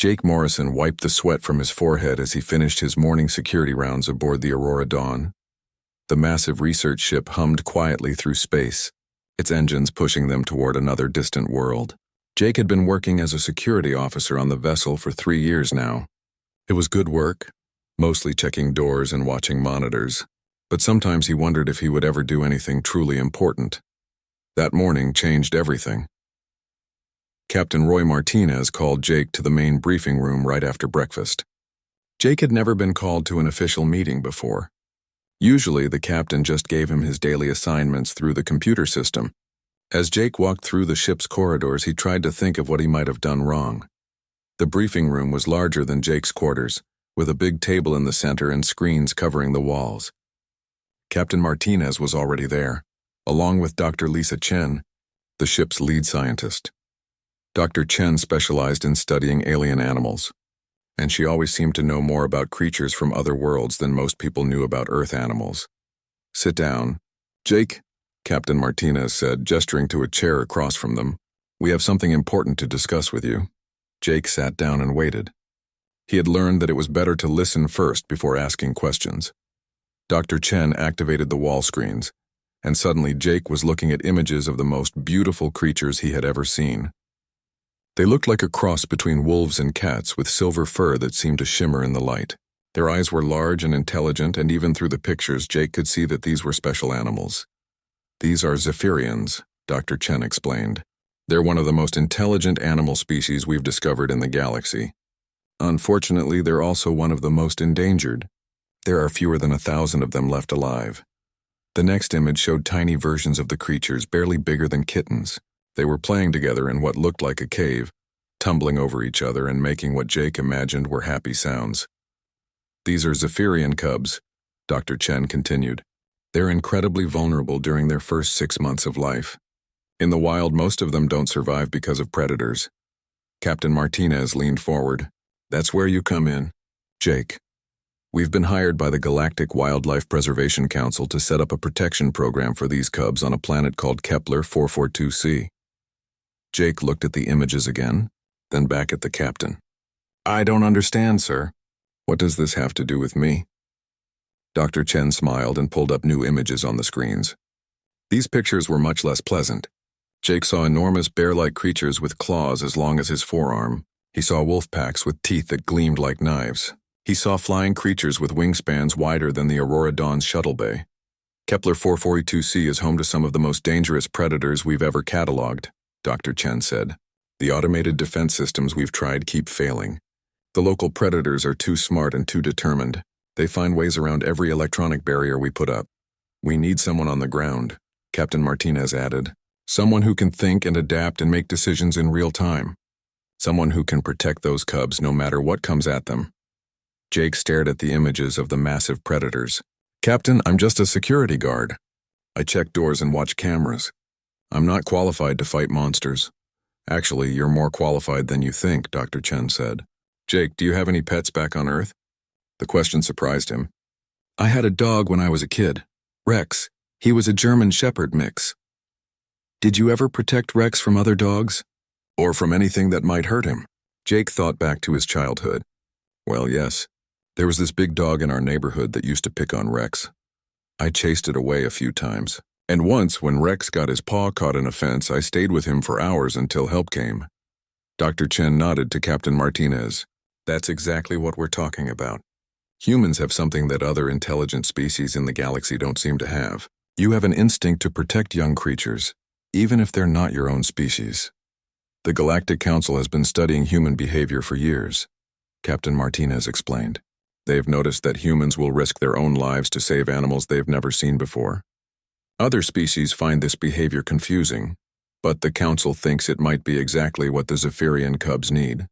Jake Morrison wiped the sweat from his forehead as he finished his morning security rounds aboard the Aurora Dawn. The massive research ship hummed quietly through space, its engines pushing them toward another distant world. Jake had been working as a security officer on the vessel for 3 years now. It was good work, mostly checking doors and watching monitors, but sometimes he wondered if he would ever do anything truly important. That morning changed everything. Captain Roy Martinez called Jake to the main briefing room right after breakfast. Jake had never been called to an official meeting before. Usually, the captain just gave him his daily assignments through the computer system. As Jake walked through the ship's corridors, he tried to think of what he might have done wrong. The briefing room was larger than Jake's quarters, with a big table in the center and screens covering the walls. Captain Martinez was already there, along with Dr. Lisa Chen, the ship's lead scientist. Dr. Chen specialized in studying alien animals, and she always seemed to know more about creatures from other worlds than most people knew about Earth animals. "Sit down." "Jake," Captain Martinez said, gesturing to a chair across from them, "we have something important to discuss with you." Jake sat down and waited. He had learned that it was better to listen first before asking questions. Dr. Chen activated the wall screens, and suddenly Jake was looking at images of the most beautiful creatures he had ever seen. They looked like a cross between wolves and cats with silver fur that seemed to shimmer in the light. Their eyes were large and intelligent, and even through the pictures, Jake could see that these were special animals. "These are Zephyrians," Dr. Chen explained. "They're one of the most intelligent animal species we've discovered in the galaxy. Unfortunately, they're also one of the most endangered. There are fewer than 1,000 of them left alive." The next image showed tiny versions of the creatures, barely bigger than kittens. They were playing together in what looked like a cave, tumbling over each other and making what Jake imagined were happy sounds. "These are Zephyrian cubs," Dr. Chen continued. "They're incredibly vulnerable during their first 6 months of life. In the wild, most of them don't survive because of predators." Captain Martinez leaned forward. "That's where you come in, Jake. We've been hired by the Galactic Wildlife Preservation Council to set up a protection program for these cubs on a planet called Kepler 442c. Jake looked at the images again, then back at the captain. "I don't understand, sir." "What does this have to do with me?" Dr. Chen smiled and pulled up new images on the screens. These pictures were much less pleasant. Jake saw enormous bear-like creatures with claws as long as his forearm. He saw wolf packs with teeth that gleamed like knives. He saw flying creatures with wingspans wider than the Aurora Dawn's shuttle bay. "Kepler 442c is home to some of the most dangerous predators we've ever cataloged," Dr. Chen said. "The automated defense systems we've tried keep failing. The local predators are too smart and too determined. They find ways around every electronic barrier we put up. We need someone on the ground," Captain Martinez added. "Someone who can think and adapt and make decisions in real time. Someone who can protect those cubs no matter what comes at them." Jake stared at the images of the massive predators. "Captain, I'm just a security guard. I check doors and watch cameras. I'm not qualified to fight monsters." "Actually, you're more qualified than you think," Dr. Chen said. "Jake, do you have any pets back on Earth?" The question surprised him. "I had a dog when I was a kid. Rex. He was a German Shepherd mix." "Did you ever protect Rex from other dogs? Or from anything that might hurt him?" Jake thought back to his childhood. "Well, yes. There was this big dog in our neighborhood that used to pick on Rex. I chased it away a few times. And once, when Rex got his paw caught in a fence, I stayed with him for hours until help came." Dr. Chen nodded to Captain Martinez. "That's exactly what we're talking about. Humans have something that other intelligent species in the galaxy don't seem to have. You have an instinct to protect young creatures, even if they're not your own species. The Galactic Council has been studying human behavior for years," Captain Martinez explained. "They've noticed that humans will risk their own lives to save animals they've never seen before. Other species find this behavior confusing, but the Council thinks it might be exactly what the Zephyrian cubs need."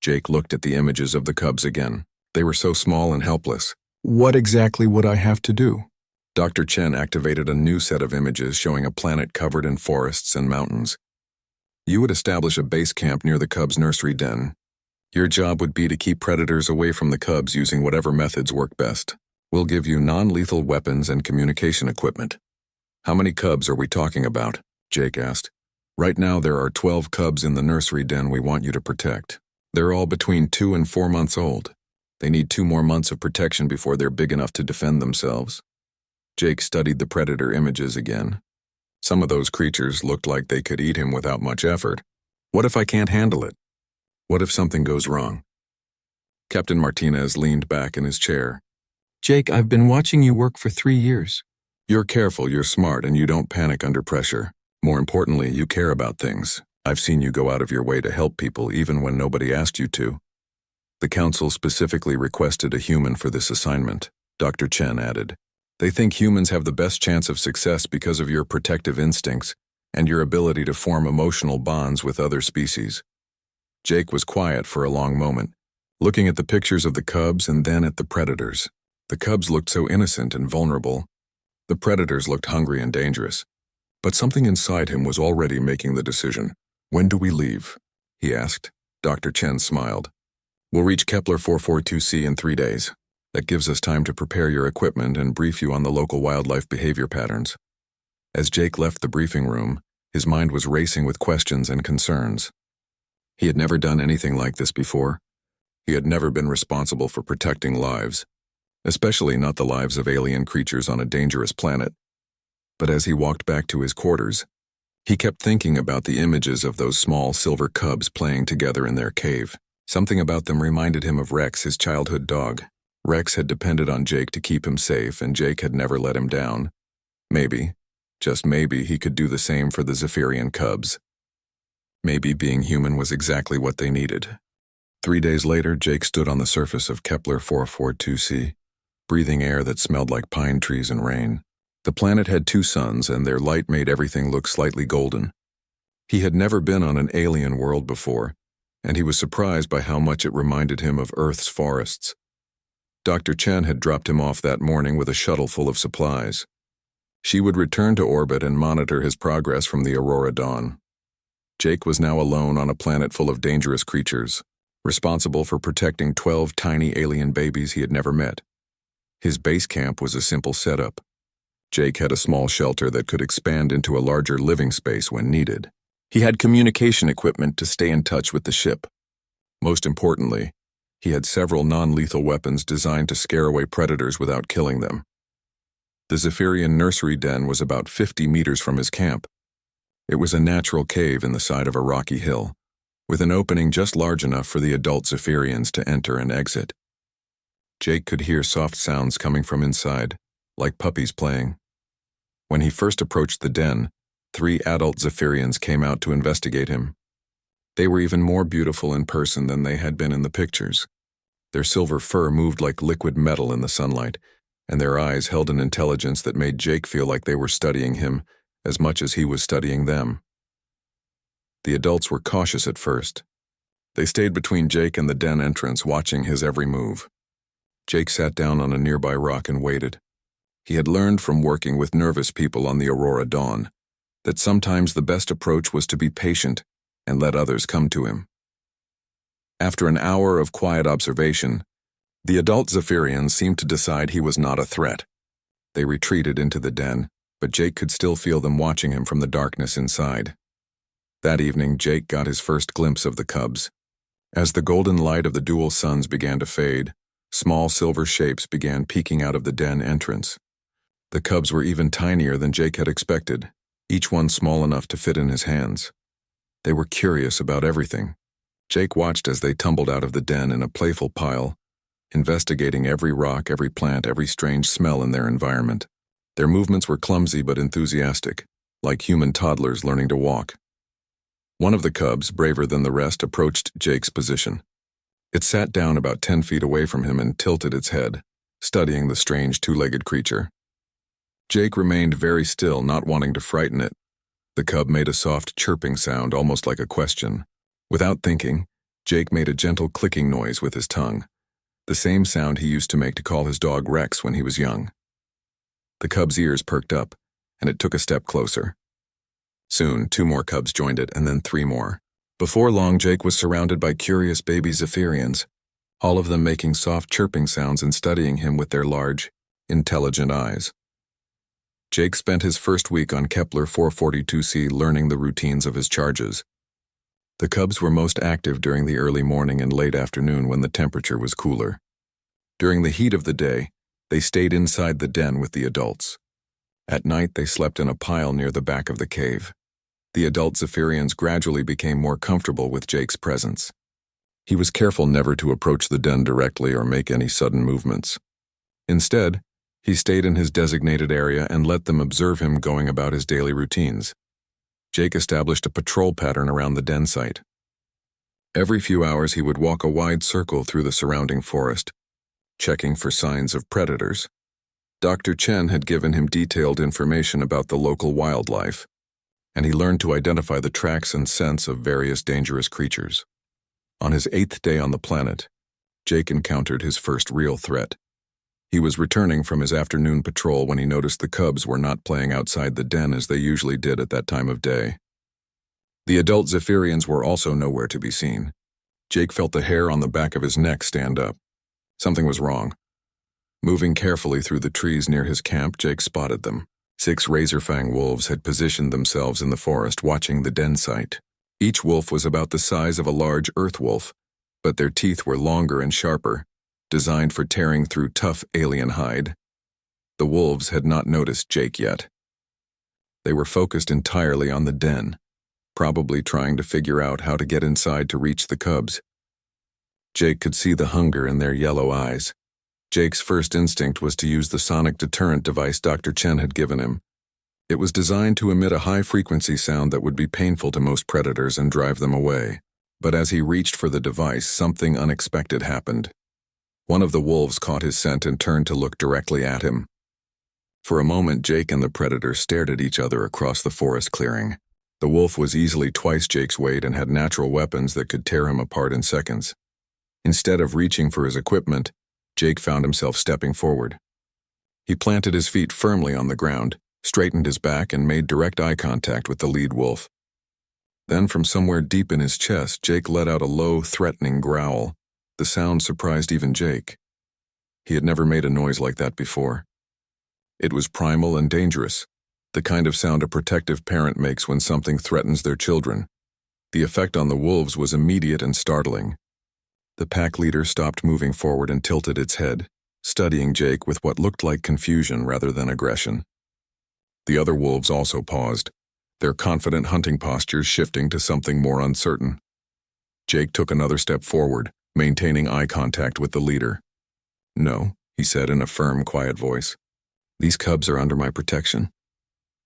Jake looked at the images of the cubs again. They were so small and helpless. "What exactly would I have to do?" Dr. Chen activated a new set of images showing a planet covered in forests and mountains. "You would establish a base camp near the cubs' nursery den. Your job would be to keep predators away from the cubs using whatever methods work best. We'll give you non-lethal weapons and communication equipment." "How many cubs are we talking about?" Jake asked. "Right now there are 12 cubs in the nursery den we want you to protect. They're all between 2 and 4 months old. They need 2 more months of protection before they're big enough to defend themselves. Jake studied the predator images again. Some of those creatures looked like they could eat him without much effort. What if I can't handle it? What if something goes wrong? Captain Martinez leaned back in his chair. Jake, I've been watching you work for 3 years. You're careful, you're smart, and you don't panic under pressure. More importantly, you care about things. I've seen you go out of your way to help people even when nobody asked you to. The council specifically requested a human for this assignment, Dr. Chen added. They think humans have the best chance of success because of your protective instincts and your ability to form emotional bonds with other species. Jake was quiet for a long moment, looking at the pictures of the cubs and then at the predators. The cubs looked so innocent and vulnerable. The predators looked hungry and dangerous. But something inside him was already making the decision. When do we leave? He asked. Dr. Chen smiled. We'll reach Kepler 442c in 3 days. That gives us time to prepare your equipment and brief you on the local wildlife behavior patterns. As Jake left the briefing room, his mind was racing with questions and concerns. He had never done anything like this before. He had never been responsible for protecting lives, especially not the lives of alien creatures on a dangerous planet. But as he walked back to his quarters, he kept thinking about the images of those small silver cubs playing together in their cave. Something about them reminded him of Rex, his childhood dog. Rex had depended on Jake to keep him safe, and Jake had never let him down. Maybe, just maybe, he could do the same for the Zephyrian cubs. Maybe being human was exactly what they needed. 3 days later, Jake stood on the surface of Kepler 442c, breathing air that smelled like pine trees and rain. The planet had 2 suns, and their light made everything look slightly golden. He had never been on an alien world before, and he was surprised by how much it reminded him of Earth's forests. Dr. Chen had dropped him off that morning with a shuttle full of supplies. She would return to orbit and monitor his progress from the Aurora dawn. Jake was now alone on a planet full of dangerous creatures, responsible for protecting 12 tiny alien babies he had never met. His base camp was a simple setup. Jake had a small shelter that could expand into a larger living space when needed. He had communication equipment to stay in touch with the ship. Most importantly, he had several non-lethal weapons designed to scare away predators without killing them. The Zephyrian nursery den was about 50 meters from his camp. It was a natural cave in the side of a rocky hill, with an opening just large enough for the adult Zephyrians to enter and exit. Jake could hear soft sounds coming from inside, like puppies playing. When he first approached the den, 3 adult Zephyrians came out to investigate him. They were even more beautiful in person than they had been in the pictures. Their silver fur moved like liquid metal in the sunlight, and their eyes held an intelligence that made Jake feel like they were studying him as much as he was studying them. The adults were cautious at first. They stayed between Jake and the den entrance, watching his every move. Jake sat down on a nearby rock and waited. He had learned from working with nervous people on the Aurora dawn that sometimes the best approach was to be patient and let others come to him. After an hour of quiet observation, the adult Zephyrians seemed to decide he was not a threat. They retreated into the den, but Jake could still feel them watching him from the darkness inside. That evening, Jake got his first glimpse of the cubs. As the golden light of the dual suns began to fade, small silver shapes began peeking out of the den entrance. The cubs were even tinier than Jake had expected, each one small enough to fit in his hands. They were curious about everything. Jake watched as they tumbled out of the den in a playful pile, investigating every rock, every plant, every strange smell in their environment. Their movements were clumsy but enthusiastic, like human toddlers learning to walk. One of the cubs, braver than the rest, approached Jake's position. It sat down about 10 feet away from him and tilted its head, studying the strange 2-legged creature. Jake remained very still, not wanting to frighten it. The cub made a soft chirping sound, almost like a question. Without thinking, Jake made a gentle clicking noise with his tongue, the same sound he used to make to call his dog Rex when he was young. The cub's ears perked up, and it took a step closer. Soon, 2 more cubs joined it, and then 3 more. Before long, Jake was surrounded by curious baby Zephyrians, all of them making soft chirping sounds and studying him with their large, intelligent eyes. Jake spent his first week on Kepler 442c learning the routines of his charges. The cubs were most active during the early morning and late afternoon when the temperature was cooler. During the heat of the day, they stayed inside the den with the adults. At night, they slept in a pile near the back of the cave. The adult Zephyrians gradually became more comfortable with Jake's presence. He was careful never to approach the den directly or make any sudden movements. Instead, he stayed in his designated area and let them observe him going about his daily routines. Jake established a patrol pattern around the den site. Every few hours he would walk a wide circle through the surrounding forest, checking for signs of predators. Dr. Chen had given him detailed information about the local wildlife, and he learned to identify the tracks and scents of various dangerous creatures. On his 8th day on the planet, Jake encountered his first real threat. He was returning from his afternoon patrol when he noticed the cubs were not playing outside the den as they usually did at that time of day. The adult Zephyrians were also nowhere to be seen. Jake felt the hair on the back of his neck stand up. Something was wrong. Moving carefully through the trees near his camp, Jake spotted them. 6 razor-fang wolves had positioned themselves in the forest watching the den site. Each wolf was about the size of a large earth wolf, but their teeth were longer and sharper, designed for tearing through tough alien hide. The wolves had not noticed Jake yet. They were focused entirely on the den, probably trying to figure out how to get inside to reach the cubs. Jake could see the hunger in their yellow eyes. Jake's first instinct was to use the sonic deterrent device Dr. Chen had given him. It was designed to emit a high-frequency sound that would be painful to most predators and drive them away. But as he reached for the device, something unexpected happened. One of the wolves caught his scent and turned to look directly at him. For a moment, Jake and the predator stared at each other across the forest clearing. The wolf was easily twice Jake's weight and had natural weapons that could tear him apart in seconds. Instead of reaching for his equipment, Jake found himself stepping forward. He planted his feet firmly on the ground, straightened his back, and made direct eye contact with the lead wolf. Then from somewhere deep in his chest, Jake let out a low, threatening growl. The sound surprised even Jake. He had never made a noise like that before. It was primal and dangerous, the kind of sound a protective parent makes when something threatens their children. The effect on the wolves was immediate and startling. The pack leader stopped moving forward and tilted its head, studying Jake with what looked like confusion rather than aggression. The other wolves also paused, their confident hunting postures shifting to something more uncertain. Jake took another step forward, maintaining eye contact with the leader. "No," he said in a firm, quiet voice. "These cubs are under my protection."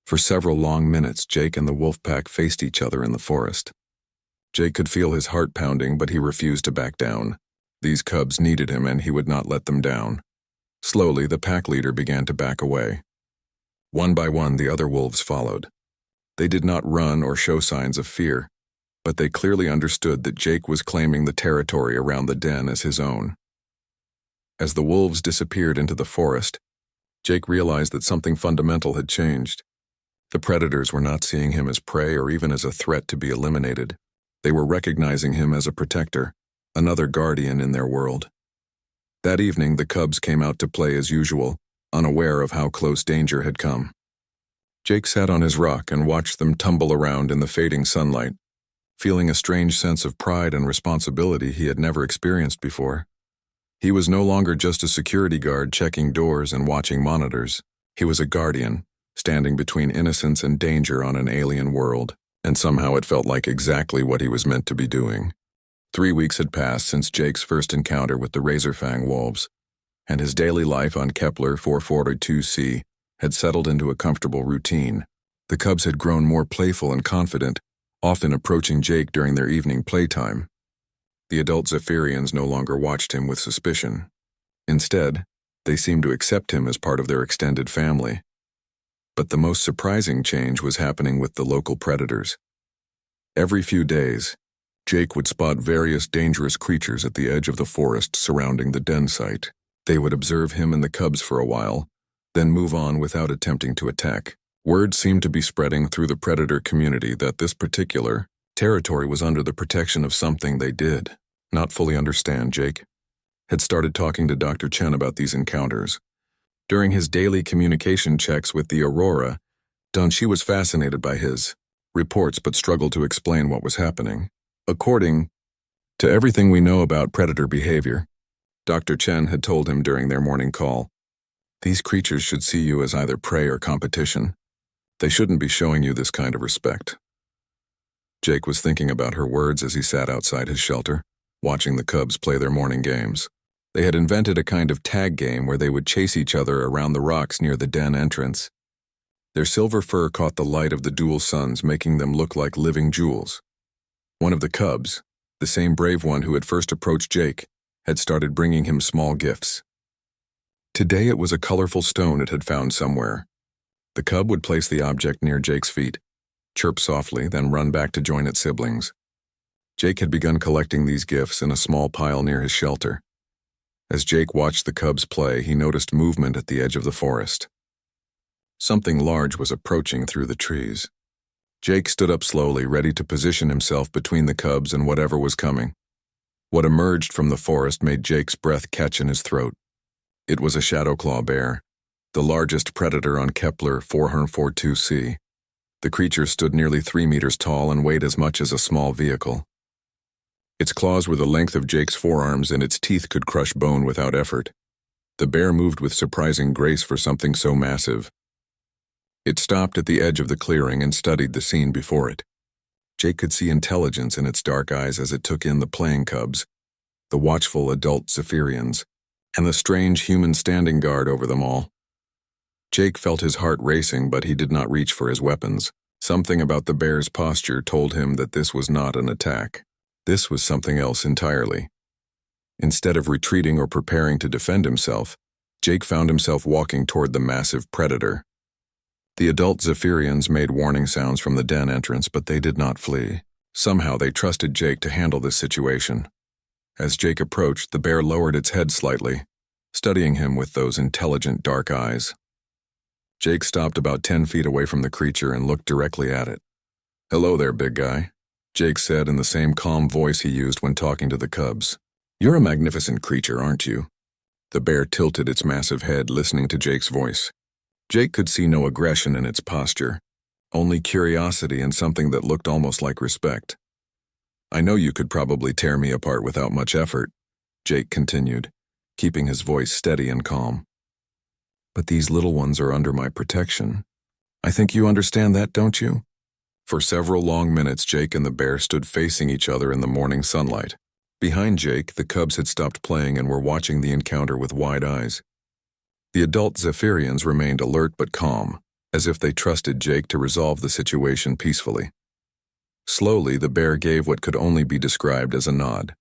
For several long minutes, Jake and the wolf pack faced each other in the forest. Jake could feel his heart pounding, but he refused to back down. These cubs needed him, and he would not let them down. Slowly, the pack leader began to back away. One by one, the other wolves followed. They did not run or show signs of fear, but they clearly understood that Jake was claiming the territory around the den as his own. As the wolves disappeared into the forest, Jake realized that something fundamental had changed. The predators were not seeing him as prey or even as a threat to be eliminated. They were recognizing him as a protector, another guardian in their world. That evening, the cubs came out to play as usual, unaware of how close danger had come. Jake sat on his rock and watched them tumble around in the fading sunlight, feeling a strange sense of pride and responsibility he had never experienced before. He was no longer just a security guard checking doors and watching monitors. He was a guardian, standing between innocence and danger on an alien world, and somehow it felt like exactly what he was meant to be doing. 3 weeks had passed since Jake's first encounter with the razor-fang wolves, and his daily life on Kepler 442c had settled into a comfortable routine. The cubs had grown more playful and confident, often approaching Jake during their evening playtime. The adult Zephyrians no longer watched him with suspicion. Instead, they seemed to accept him as part of their extended family. But the most surprising change was happening with the local predators. Every few days, Jake would spot various dangerous creatures at the edge of the forest surrounding the den site. They would observe him and the cubs for a while, then move on without attempting to attack. Word seemed to be spreading through the predator community that this particular territory was under the protection of something they did not fully understand. Jake had started talking to Dr. Chen about these encounters. During his daily communication checks with the Aurora, She was fascinated by his reports but struggled to explain what was happening. According to everything we know about predator behavior, Dr. Chen had told him during their morning call, these creatures should see you as either prey or competition. They shouldn't be showing you this kind of respect. Jake was thinking about her words as he sat outside his shelter, watching the cubs play their morning games. They had invented a kind of tag game where they would chase each other around the rocks near the den entrance. Their silver fur caught the light of the dual suns, making them look like living jewels. One of the cubs, the same brave one who had first approached Jake, had started bringing him small gifts. Today it was a colorful stone it had found somewhere. The cub would place the object near Jake's feet, chirp softly, then run back to join its siblings. Jake had begun collecting these gifts in a small pile near his shelter. As Jake watched the cubs play, he noticed movement at the edge of the forest. Something large was approaching through the trees. Jake stood up slowly, ready to position himself between the cubs and whatever was coming. What emerged from the forest made Jake's breath catch in his throat. It was a shadowclaw bear, the largest predator on Kepler 442c. The creature stood nearly 3 meters tall and weighed as much as a small vehicle. Its claws were the length of Jake's forearms, and its teeth could crush bone without effort. The bear moved with surprising grace for something so massive. It stopped at the edge of the clearing and studied the scene before it. Jake could see intelligence in its dark eyes as it took in the playing cubs, the watchful adult Zephyrians, and the strange human standing guard over them all. Jake felt his heart racing, but he did not reach for his weapons. Something about the bear's posture told him that this was not an attack. This was something else entirely. Instead of retreating or preparing to defend himself, Jake found himself walking toward the massive predator. The adult Zephyrians made warning sounds from the den entrance, but they did not flee. Somehow they trusted Jake to handle this situation. As Jake approached, the bear lowered its head slightly, studying him with those intelligent dark eyes. Jake stopped about 10 feet away from the creature and looked directly at it. "Hello there, big guy," Jake said in the same calm voice he used when talking to the cubs. "You're a magnificent creature, aren't you?" The bear tilted its massive head, listening to Jake's voice. Jake could see no aggression in its posture, only curiosity and something that looked almost like respect. "I know you could probably tear me apart without much effort," Jake continued, keeping his voice steady and calm. "But these little ones are under my protection. I think you understand that, don't you?" For several long minutes, Jake and the bear stood facing each other in the morning sunlight. Behind Jake, the cubs had stopped playing and were watching the encounter with wide eyes. The adult Zephyrians remained alert but calm, as if they trusted Jake to resolve the situation peacefully. Slowly, the bear gave what could only be described as a nod.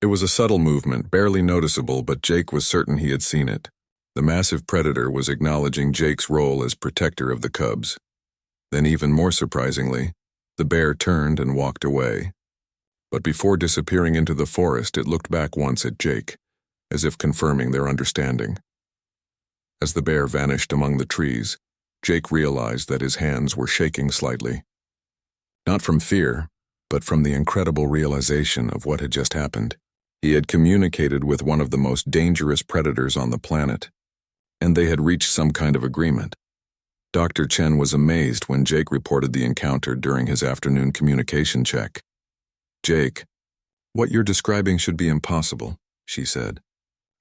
It was a subtle movement, barely noticeable, but Jake was certain he had seen it. The massive predator was acknowledging Jake's role as protector of the cubs. Then, even more surprisingly, the bear turned and walked away. But before disappearing into the forest, it looked back once at Jake, as if confirming their understanding. As the bear vanished among the trees, Jake realized that his hands were shaking slightly. Not from fear, but from the incredible realization of what had just happened. He had communicated with one of the most dangerous predators on the planet, and they had reached some kind of agreement. Dr. Chen was amazed when Jake reported the encounter during his afternoon communication check. "Jake, what you're describing should be impossible," she said,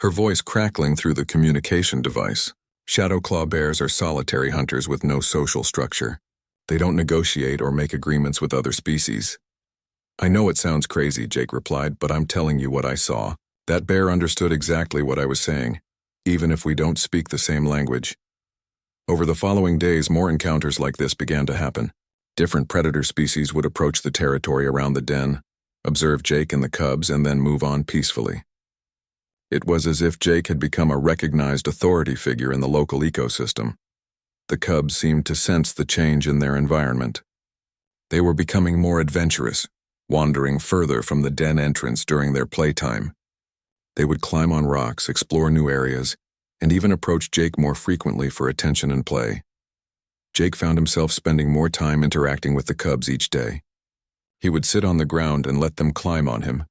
her voice crackling through the communication device. "Shadowclaw bears are solitary hunters with no social structure. They don't negotiate or make agreements with other species." "I know it sounds crazy," Jake replied, "but I'm telling you what I saw. That bear understood exactly what I was saying, even if we don't speak the same language." Over the following days, more encounters like this began to happen. Different predator species would approach the territory around the den, observe Jake and the cubs, and then move on peacefully. It was as if Jake had become a recognized authority figure in the local ecosystem. The cubs seemed to sense the change in their environment. They were becoming more adventurous, wandering further from the den entrance during their playtime. They would climb on rocks, explore new areas, and even approach Jake more frequently for attention and play. Jake found himself spending more time interacting with the cubs each day. He would sit on the ground and let them climb on him,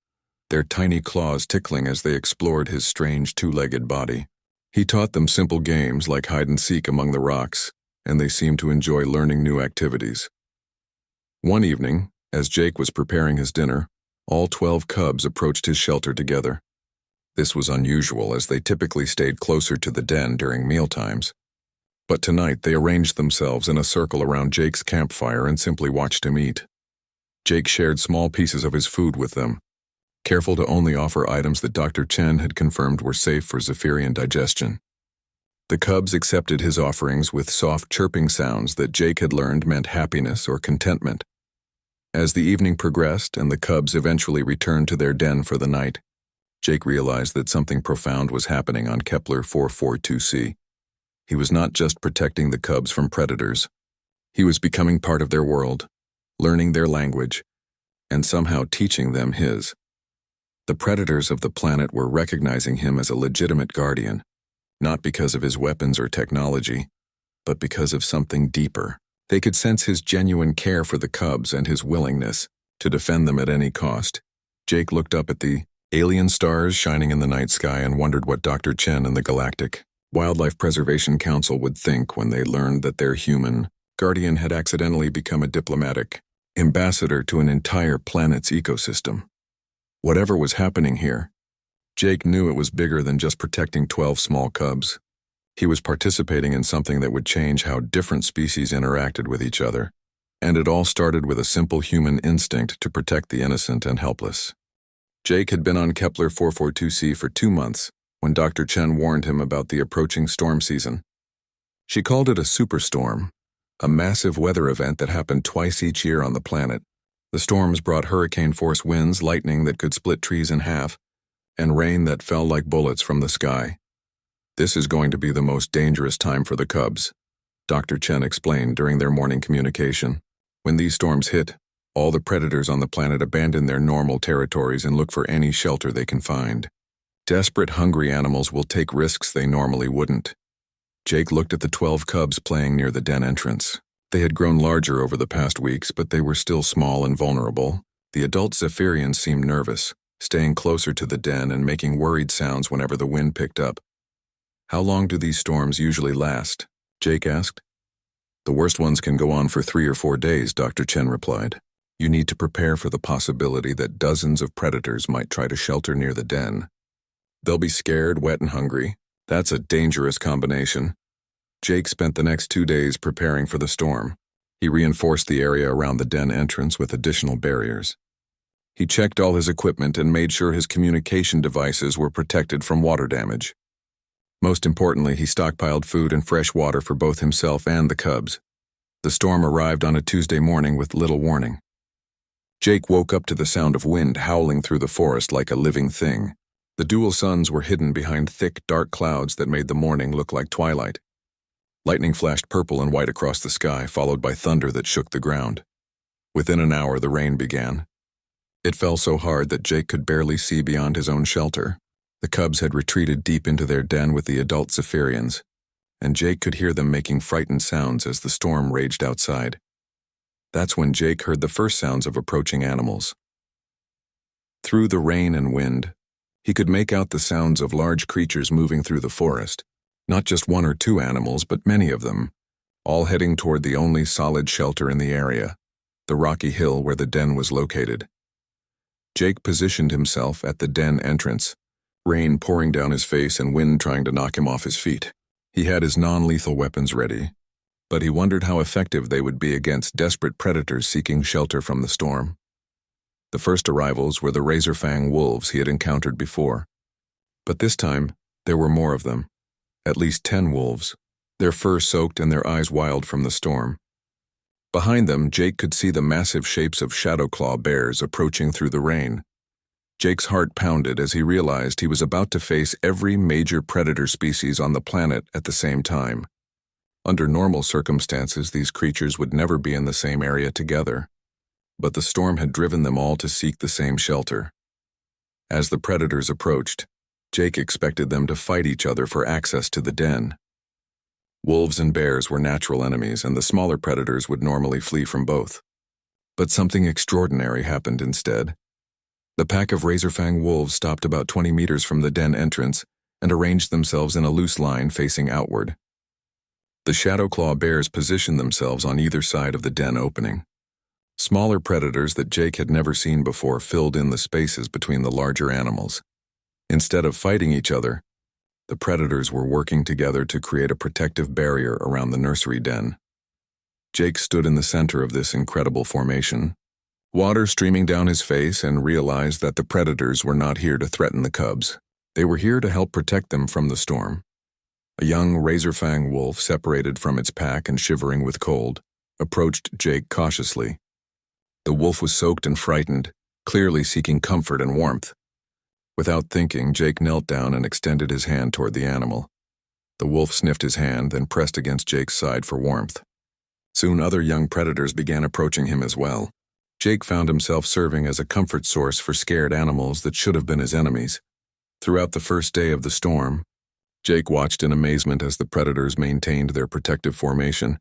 their tiny claws tickling as they explored his strange two-legged body. He taught them simple games like hide-and-seek among the rocks, and they seemed to enjoy learning new activities. One evening, As Jake was preparing his dinner, all 12 cubs approached his shelter together. This was unusual, as they typically stayed closer to the den during mealtimes. But tonight they arranged themselves in a circle around Jake's campfire and simply watched him eat. Jake shared small pieces of his food with them, careful to only offer items that Dr. Chen had confirmed were safe for Zephyrian digestion. The cubs accepted his offerings with soft chirping sounds that Jake had learned meant happiness or contentment. As the evening progressed and the cubs eventually returned to their den for the night, Jake realized that something profound was happening on Kepler 442c. He was not just protecting the cubs from predators. He was becoming part of their world, learning their language, and somehow teaching them his. The predators of the planet were recognizing him as a legitimate guardian, not because of his weapons or technology, but because of something deeper. They could sense his genuine care for the cubs and his willingness to defend them at any cost. Jake looked up at the alien stars shining in the night sky and wondered what Dr. Chen and the Galactic Wildlife Preservation Council would think when they learned that their human guardian had accidentally become a diplomatic ambassador to an entire planet's ecosystem. Whatever was happening here, Jake knew it was bigger than just protecting 12 small cubs. He was participating in something that would change how different species interacted with each other, and it all started with a simple human instinct to protect the innocent and helpless. Jake had been on Kepler 442c for 2 months when Dr. Chen warned him about the approaching storm season. She called it a superstorm, a massive weather event that happened twice each year on the planet. The storms brought hurricane-force winds, lightning that could split trees in half, and rain that fell like bullets from the sky. "This is going to be the most dangerous time for the cubs," Dr. Chen explained during their morning communication. "When these storms hit, all the predators on the planet abandon their normal territories and look for any shelter they can find. Desperate, hungry animals will take risks they normally wouldn't." Jake looked at the 12 cubs playing near the den entrance. They had grown larger over the past weeks, but they were still small and vulnerable. The adult Zephyrians seemed nervous, staying closer to the den and making worried sounds whenever the wind picked up. "How long do these storms usually last?" Jake asked. "The worst ones can go on for 3 or 4 days, Dr. Chen replied. "You need to prepare for the possibility that dozens of predators might try to shelter near the den. They'll be scared, wet, and hungry. That's a dangerous combination." Jake spent the next 2 days preparing for the storm. He reinforced the area around the den entrance with additional barriers. He checked all his equipment and made sure his communication devices were protected from water damage. Most importantly, he stockpiled food and fresh water for both himself and the cubs. The storm arrived on a Tuesday morning with little warning. Jake woke up to the sound of wind howling through the forest like a living thing. The dual suns were hidden behind thick, dark clouds that made the morning look like twilight. Lightning flashed purple and white across the sky, followed by thunder that shook the ground. Within an hour, the rain began. It fell so hard that Jake could barely see beyond his own shelter. The cubs had retreated deep into their den with the adult Zephyrians, and Jake could hear them making frightened sounds as the storm raged outside. That's when Jake heard the first sounds of approaching animals. Through the rain and wind, he could make out the sounds of large creatures moving through the forest. Not just 1 or 2 animals, but many of them, all heading toward the only solid shelter in the area, the rocky hill where the den was located. Jake positioned himself at the den entrance, rain pouring down his face and wind trying to knock him off his feet. He had his non-lethal weapons ready, but he wondered how effective they would be against desperate predators seeking shelter from the storm. The first arrivals were the razor-fang wolves he had encountered before, but this time there were more of them, at least 10 wolves, their fur soaked and their eyes wild from the storm. Behind them, Jake could see the massive shapes of shadowclaw bears approaching through the rain. Jake's heart pounded as he realized he was about to face every major predator species on the planet at the same time. Under normal circumstances, these creatures would never be in the same area together, but the storm had driven them all to seek the same shelter. As the predators approached, Jake expected them to fight each other for access to the den. Wolves and bears were natural enemies, and the smaller predators would normally flee from both. But something extraordinary happened instead. The pack of razor-fang wolves stopped about 20 meters from the den entrance and arranged themselves in a loose line facing outward. The shadowclaw bears positioned themselves on either side of the den opening. Smaller predators that Jake had never seen before filled in the spaces between the larger animals. Instead of fighting each other, the predators were working together to create a protective barrier around the nursery den. Jake stood in the center of this incredible formation, water streaming down his face, and realized that the predators were not here to threaten the cubs. They were here to help protect them from the storm. A young razor-fang wolf, separated from its pack and shivering with cold, approached Jake cautiously. The wolf was soaked and frightened, clearly seeking comfort and warmth. Without thinking, Jake knelt down and extended his hand toward the animal. The wolf sniffed his hand, then pressed against Jake's side for warmth. Soon other young predators began approaching him as well. Jake found himself serving as a comfort source for scared animals that should have been his enemies. Throughout the first day of the storm, Jake watched in amazement as the predators maintained their protective formation.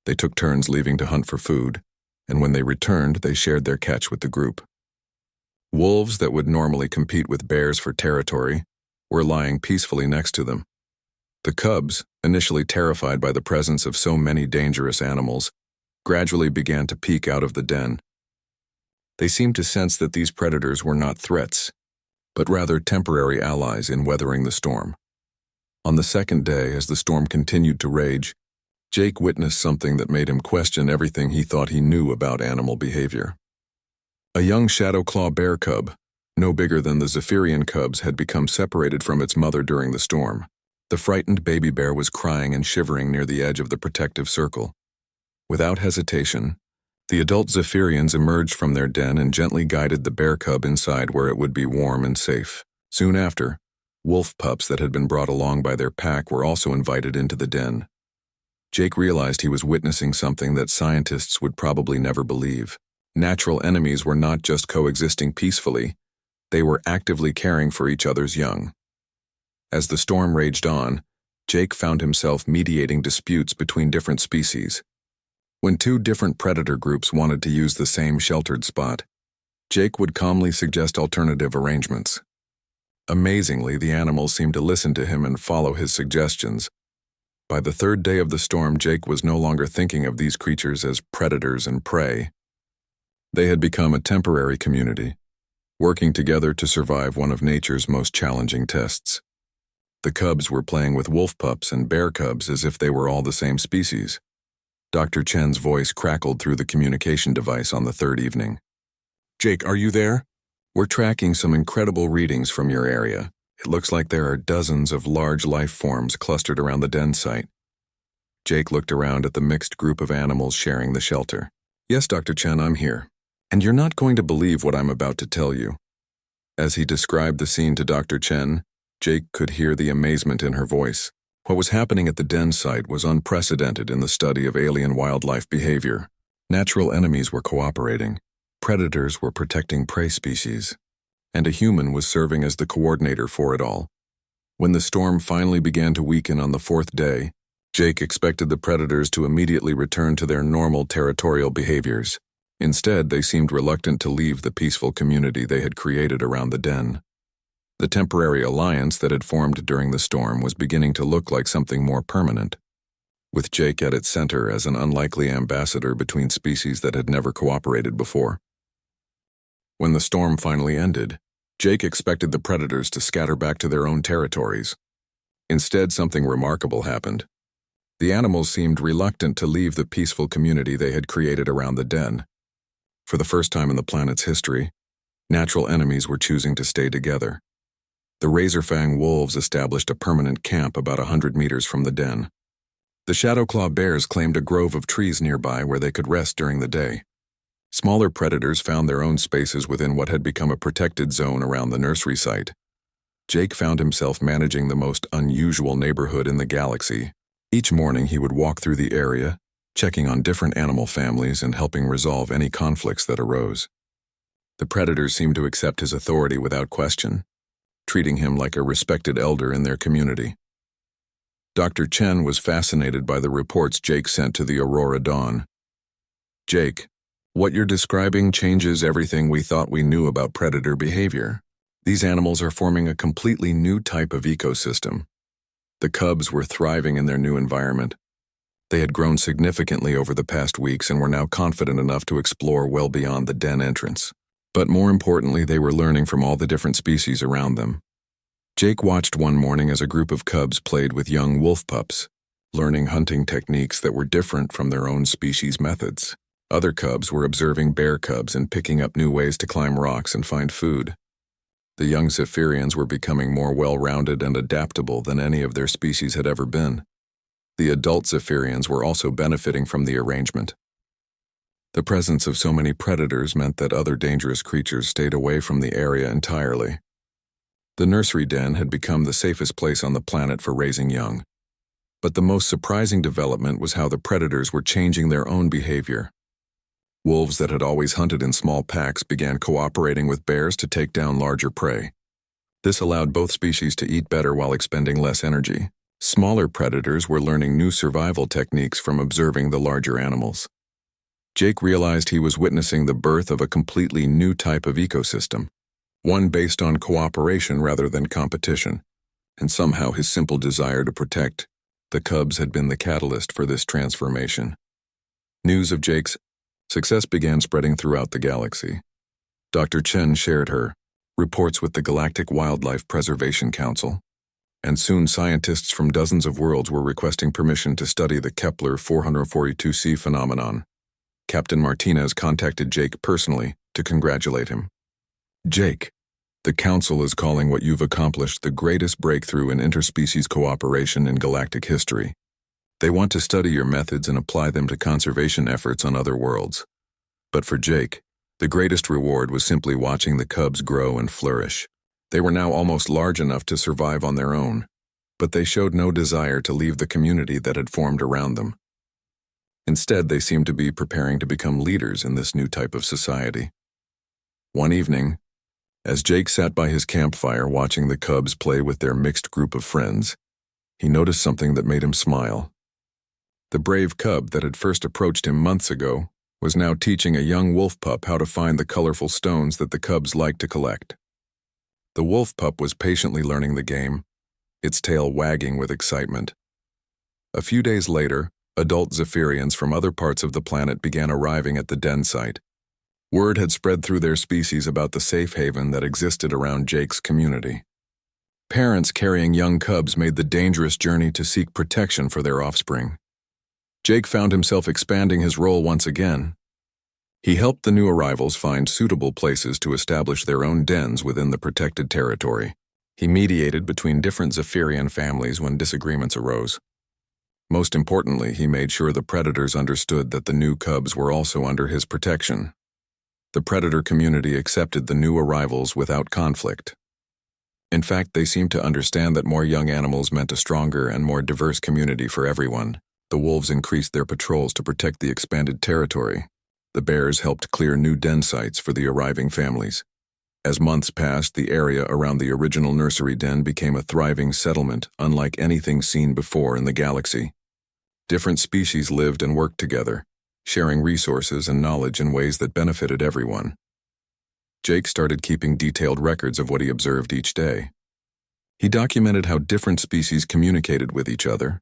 They took turns leaving to hunt for food, and when they returned, they shared their catch with the group. Wolves that would normally compete with bears for territory were lying peacefully next to them. The cubs, initially terrified by the presence of so many dangerous animals, gradually began to peek out of the den. They seemed to sense that these predators were not threats, but rather temporary allies in weathering the storm. On the second day, as the storm continued to rage, Jake witnessed something that made him question everything he thought he knew about animal behavior. A young shadowclaw bear cub, no bigger than the Zephyrian cubs, had become separated from its mother during the storm. The frightened baby bear was crying and shivering near the edge of the protective circle. Without hesitation, the adult Zephyrians emerged from their den and gently guided the bear cub inside where it would be warm and safe. Soon after, wolf pups that had been brought along by their pack were also invited into the den. Jake realized he was witnessing something that scientists would probably never believe. Natural enemies were not just coexisting peacefully, they were actively caring for each other's young. As the storm raged on, Jake found himself mediating disputes between different species. When two different predator groups wanted to use the same sheltered spot, Jake would calmly suggest alternative arrangements. Amazingly, the animals seemed to listen to him and follow his suggestions. By the third day of the storm, Jake was no longer thinking of these creatures as predators and prey. They had become a temporary community, working together to survive one of nature's most challenging tests. The cubs were playing with wolf pups and bear cubs as if they were all the same species. Dr. Chen's voice crackled through the communication device on the third evening. "Jake, are you there? We're tracking some incredible readings from your area. It looks like there are dozens of large life forms clustered around the den site." Jake looked around at the mixed group of animals sharing the shelter. "Yes, Dr. Chen, I'm here. And you're not going to believe what I'm about to tell you." As he described the scene to Dr. Chen, Jake could hear the amazement in her voice. What was happening at the den site was unprecedented in the study of alien wildlife behavior. Natural enemies were cooperating, predators were protecting prey species, and a human was serving as the coordinator for it all. When the storm finally began to weaken on the fourth day, Jake expected the predators to immediately return to their normal territorial behaviors. Instead, they seemed reluctant to leave the peaceful community they had created around the den. The temporary alliance that had formed during the storm was beginning to look like something more permanent, with Jake at its center as an unlikely ambassador between species that had never cooperated before. When the storm finally ended, Jake expected the predators to scatter back to their own territories. Instead, something remarkable happened. The animals seemed reluctant to leave the peaceful community they had created around the den. For the first time in the planet's history, natural enemies were choosing to stay together. The razor-fang wolves established a permanent camp about 100 meters from the den. The shadowclaw bears claimed a grove of trees nearby where they could rest during the day. Smaller predators found their own spaces within what had become a protected zone around the nursery site. Jake found himself managing the most unusual neighborhood in the galaxy. Each morning he would walk through the area, checking on different animal families and helping resolve any conflicts that arose. The predators seemed to accept his authority without question, treating him like a respected elder in their community. Dr. Chen was fascinated by the reports Jake sent to the Aurora Dawn. "Jake, what you're describing changes everything we thought we knew about predator behavior. These animals are forming a completely new type of ecosystem." The cubs were thriving in their new environment. They had grown significantly over the past weeks and were now confident enough to explore well beyond the den entrance. But more importantly, they were learning from all the different species around them. Jake watched one morning as a group of cubs played with young wolf pups, learning hunting techniques that were different from their own species' methods. Other cubs were observing bear cubs and picking up new ways to climb rocks and find food. The young Zephyrians were becoming more well-rounded and adaptable than any of their species had ever been. The adult Zephyrians were also benefiting from the arrangement. The presence of so many predators meant that other dangerous creatures stayed away from the area entirely. The nursery den had become the safest place on the planet for raising young. But the most surprising development was how the predators were changing their own behavior. Wolves that had always hunted in small packs began cooperating with bears to take down larger prey. This allowed both species to eat better while expending less energy. Smaller predators were learning new survival techniques from observing the larger animals. Jake realized he was witnessing the birth of a completely new type of ecosystem, one based on cooperation rather than competition, and somehow his simple desire to protect the cubs had been the catalyst for this transformation. News of Jake's success began spreading throughout the galaxy. Dr. Chen shared her reports with the Galactic Wildlife Preservation Council, and soon scientists from dozens of worlds were requesting permission to study the Kepler 442c phenomenon. Captain Martinez contacted Jake personally to congratulate him. "Jake, the Council is calling what you've accomplished the greatest breakthrough in interspecies cooperation in galactic history. They want to study your methods and apply them to conservation efforts on other worlds." But for Jake, the greatest reward was simply watching the cubs grow and flourish. They were now almost large enough to survive on their own, but they showed no desire to leave the community that had formed around them. Instead, they seemed to be preparing to become leaders in this new type of society. One evening, as Jake sat by his campfire watching the cubs play with their mixed group of friends, he noticed something that made him smile. The brave cub that had first approached him months ago was now teaching a young wolf pup how to find the colorful stones that the cubs liked to collect. The wolf pup was patiently learning the game, its tail wagging with excitement. A few days later, adult Zephyrians from other parts of the planet began arriving at the den site. Word had spread through their species about the safe haven that existed around Jake's community. Parents carrying young cubs made the dangerous journey to seek protection for their offspring. Jake found himself expanding his role once again. He helped the new arrivals find suitable places to establish their own dens within the protected territory. He mediated between different Zephyrian families when disagreements arose. Most importantly, he made sure the predators understood that the new cubs were also under his protection. The predator community accepted the new arrivals without conflict. In fact, they seemed to understand that more young animals meant a stronger and more diverse community for everyone. The wolves increased their patrols to protect the expanded territory. The bears helped clear new den sites for the arriving families. As months passed, the area around the original nursery den became a thriving settlement unlike anything seen before in the galaxy. Different species lived and worked together, sharing resources and knowledge in ways that benefited everyone. Jake started keeping detailed records of what he observed each day. He documented how different species communicated with each other,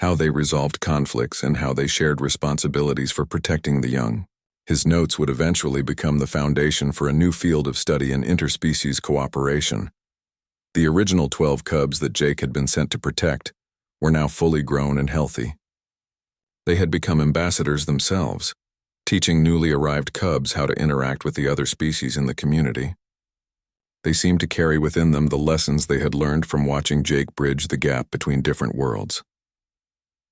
how they resolved conflicts, and how they shared responsibilities for protecting the young. His notes would eventually become the foundation for a new field of study in interspecies cooperation. The original 12 cubs that Jake had been sent to protect were now fully grown and healthy. They had become ambassadors themselves, teaching newly arrived cubs how to interact with the other species in the community. They seemed to carry within them the lessons they had learned from watching Jake bridge the gap between different worlds.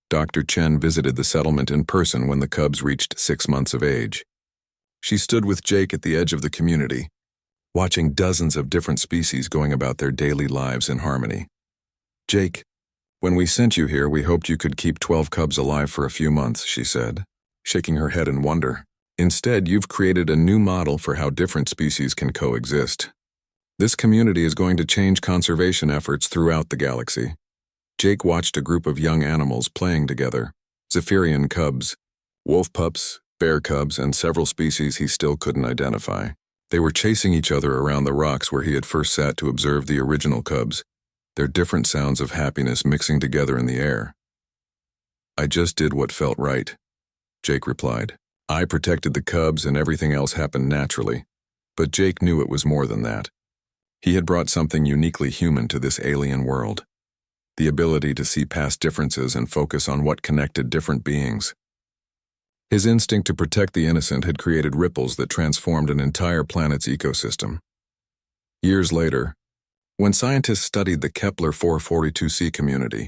Dr. Chen visited the settlement in person when the cubs reached 6 months of age. She stood with Jake at the edge of the community, watching dozens of different species going about their daily lives in harmony. "Jake, when we sent you here, we hoped you could keep 12 cubs alive for a few months," she said, shaking her head in wonder. "Instead, you've created a new model for how different species can coexist. This community is going to change conservation efforts throughout the galaxy." Jake watched a group of young animals playing together, Zephyrian cubs, wolf pups, bear cubs, and several species he still couldn't identify. They were chasing each other around the rocks where he had first sat to observe the original cubs, their different sounds of happiness mixing together in the air. I just did what felt right, Jake replied. I protected the cubs and everything else happened naturally, but Jake knew it was more than that. He had brought something uniquely human to this alien world. The ability to see past differences and focus on what connected different beings. His instinct to protect the innocent had created ripples that transformed an entire planet's ecosystem. Years later, when scientists studied the Kepler 442c community,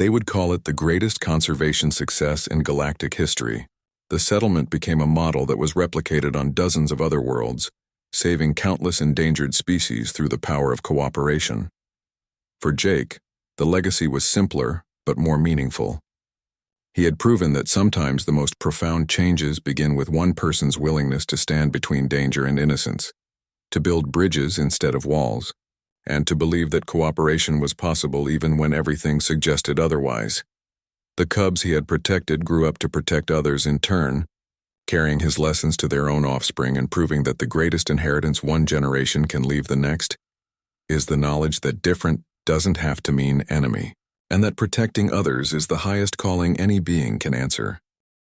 they would call it the greatest conservation success in galactic history. The settlement became a model that was replicated on dozens of other worlds, saving countless endangered species through the power of cooperation. For Jake, the legacy was simpler but more meaningful. He had proven that sometimes the most profound changes begin with one person's willingness to stand between danger and innocence, to build bridges instead of walls, and to believe that cooperation was possible even when everything suggested otherwise. The cubs he had protected grew up to protect others in turn, carrying his lessons to their own offspring and proving that the greatest inheritance one generation can leave the next is the knowledge that different doesn't have to mean enemy, and that protecting others is the highest calling any being can answer.